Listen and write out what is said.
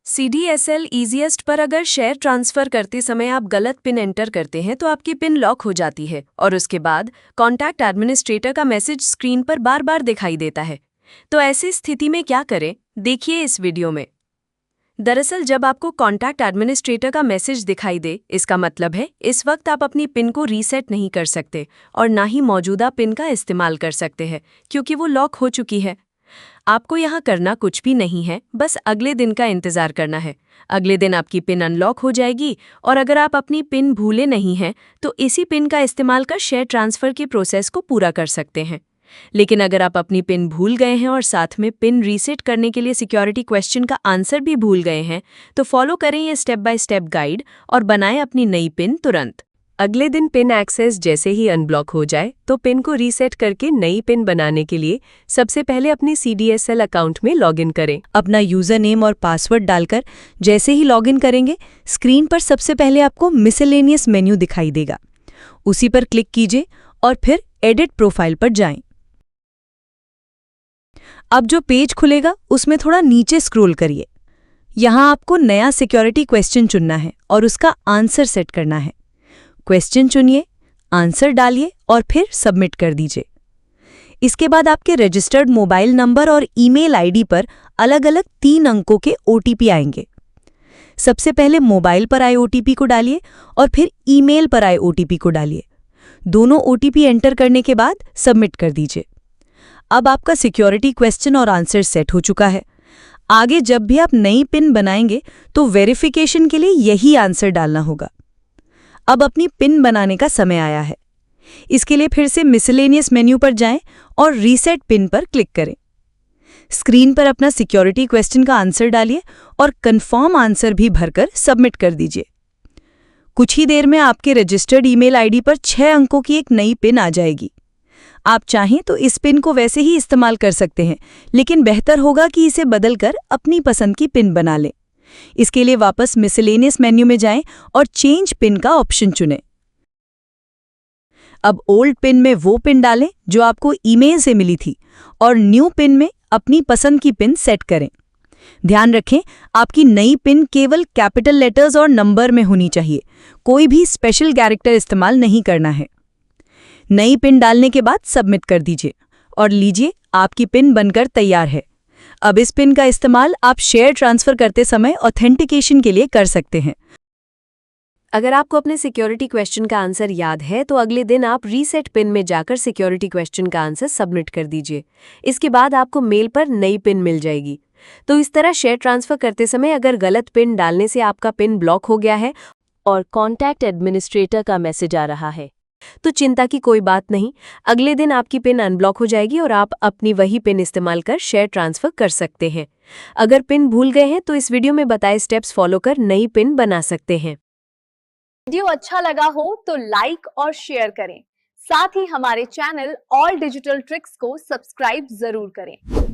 CDSL easiest पर अगर share transfer करते समय आप गलत पिन एंटर करते हैं तो आपकी पिन लॉक हो जाती है और उसके बाद कॉन्टैक्ट एडमिनिस्ट्रेटर का मैसेज स्क्रीन पर बार बार दिखाई देता है। तो ऐसी स्थिति में क्या करें, देखिए इस वीडियो में। दरअसल जब आपको कॉन्टैक्ट एडमिनिस्ट्रेटर का मैसेज दिखाई दे, इसका मतलब है इस वक्त आप अपनी पिन को रीसेट नहीं कर सकते और ना ही मौजूदा पिन का इस्तेमाल कर सकते हैं, क्योंकि वो लॉक हो चुकी है। आपको यहाँ करना कुछ भी नहीं है, बस अगले दिन का इंतज़ार करना है। अगले दिन आपकी पिन अनलॉक हो जाएगी और अगर आप अपनी पिन भूले नहीं हैं तो इसी पिन का इस्तेमाल कर शेयर ट्रांसफ़र की प्रोसेस को पूरा कर सकते हैं। लेकिन अगर आप अपनी पिन भूल गए हैं और साथ में पिन रीसेट करने के लिए सिक्योरिटी क्वेश्चन का आंसर भी भूल गए हैं, तो फॉलो करें ये स्टेप बाय स्टेप गाइड और बनाएं अपनी नई पिन तुरंत। अगले दिन पिन एक्सेस जैसे ही अनब्लॉक हो जाए तो पिन को रीसेट करके नई पिन बनाने के लिए सबसे पहले अपनी CDSL अकाउंट में लॉगिन करें। अपना यूज़र नेम और पासवर्ड डालकर जैसे ही लॉगिन करेंगे, स्क्रीन पर सबसे पहले आपको मिसलेनियस मेन्यू दिखाई देगा। उसी पर क्लिक कीजिए और फिर एडिट प्रोफाइल पर जाएं। अब जो पेज खुलेगा उसमें थोड़ा नीचे स्क्रॉल करिए। यहाँ आपको नया सिक्योरिटी क्वेश्चन चुनना है और उसका आंसर सेट करना है। क्वेश्चन चुनिए, आंसर डालिए और फिर सबमिट कर दीजिए। इसके बाद आपके रजिस्टर्ड मोबाइल नंबर और ईमेल आईडी पर अलग अलग 3 अंकों के OTP आएंगे। सबसे पहले मोबाइल पर आए OTP को डालिए और फिर ईमेल पर आए OTP को डालिए। दोनों OTP एंटर करने के बाद सबमिट कर दीजिए। अब आपका सिक्योरिटी क्वेश्चन और आंसर सेट हो चुका है। आगे जब भी आप नई पिन बनाएंगे तो वेरिफिकेशन के लिए यही आंसर डालना होगा। अब अपनी पिन बनाने का समय आया है। इसके लिए फिर से मिसलेनियस मेन्यू पर जाएं और रीसेट पिन पर क्लिक करें। स्क्रीन पर अपना सिक्योरिटी क्वेश्चन का आंसर डालिए और कंफर्म आंसर भी भरकर सबमिट कर दीजिए। कुछ ही देर में आपके रजिस्टर्ड ईमेल आईडी पर 6 अंकों की एक नई पिन आ जाएगी। आप चाहें तो इस पिन को वैसे ही इस्तेमाल कर सकते हैं, लेकिन बेहतर होगा कि इसे बदलकर अपनी पसंद की पिन बना लें। इसके लिए वापस मिसलेनियस मेन्यू में जाएं और चेंज पिन का ऑप्शन चुनें। अब ओल्ड पिन में वो पिन डालें जो आपको ईमेल से मिली थी और न्यू पिन में अपनी पसंद की पिन सेट करें। ध्यान रखें, आपकी नई पिन केवल कैपिटल लेटर्स और नंबर में होनी चाहिए। कोई भी स्पेशल कैरेक्टर इस्तेमाल नहीं करना है। नई पिन डालने के बाद सबमिट कर दीजिए और लीजिए, आपकी पिन बनकर तैयार है। अब इस पिन का इस्तेमाल आप शेयर ट्रांसफ़र करते समय ऑथेंटिकेशन के लिए कर सकते हैं। अगर आपको अपने सिक्योरिटी क्वेश्चन का आंसर याद है तो अगले दिन आप रीसेट पिन में जाकर सिक्योरिटी क्वेश्चन का आंसर सबमिट कर दीजिए। इसके बाद आपको मेल पर नई पिन मिल जाएगी। तो इस तरह शेयर ट्रांसफ़र करते समय अगर गलत पिन डालने से आपका पिन ब्लॉक हो गया है और कॉन्टैक्ट एडमिनिस्ट्रेटर का मैसेज आ रहा है, तो चिंता की कोई बात नहीं। अगले दिन आपकी पिन अनब्लॉक हो जाएगी और आप अपनी वही पिन इस्तेमाल कर शेयर ट्रांसफ़र कर सकते हैं। अगर पिन भूल गए हैं तो इस वीडियो में बताए स्टेप्स फॉलो कर नई पिन बना सकते हैं। वीडियो अच्छा लगा हो तो लाइक और शेयर करें। साथ ही हमारे चैनल ऑल डिजिटल ट्रिक्स को सब्सक्राइब जरूर करें।